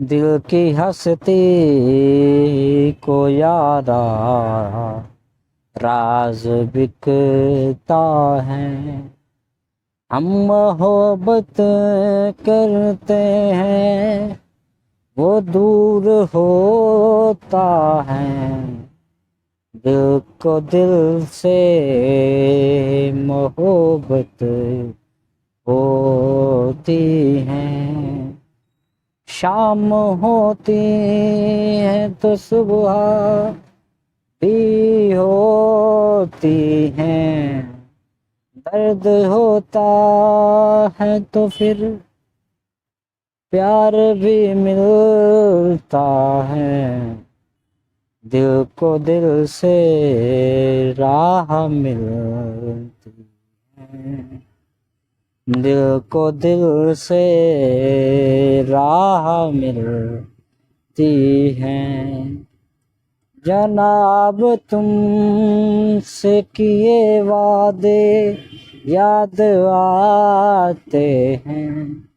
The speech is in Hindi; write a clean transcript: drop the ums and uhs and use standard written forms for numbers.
दिल की हस्ती को यारा राज बिकता है। हम मोहब्बत करते हैं वो दूर होता है। दिल को दिल से मोहब्बत होती है। शाम होती है तो सुबह भी होती है। दर्द होता है तो फिर प्यार भी मिलता है। दिल को दिल से राह मिलती है। दिल को दिल से राह मिलती है। जनाब तुमसे किए वादे याद आते हैं।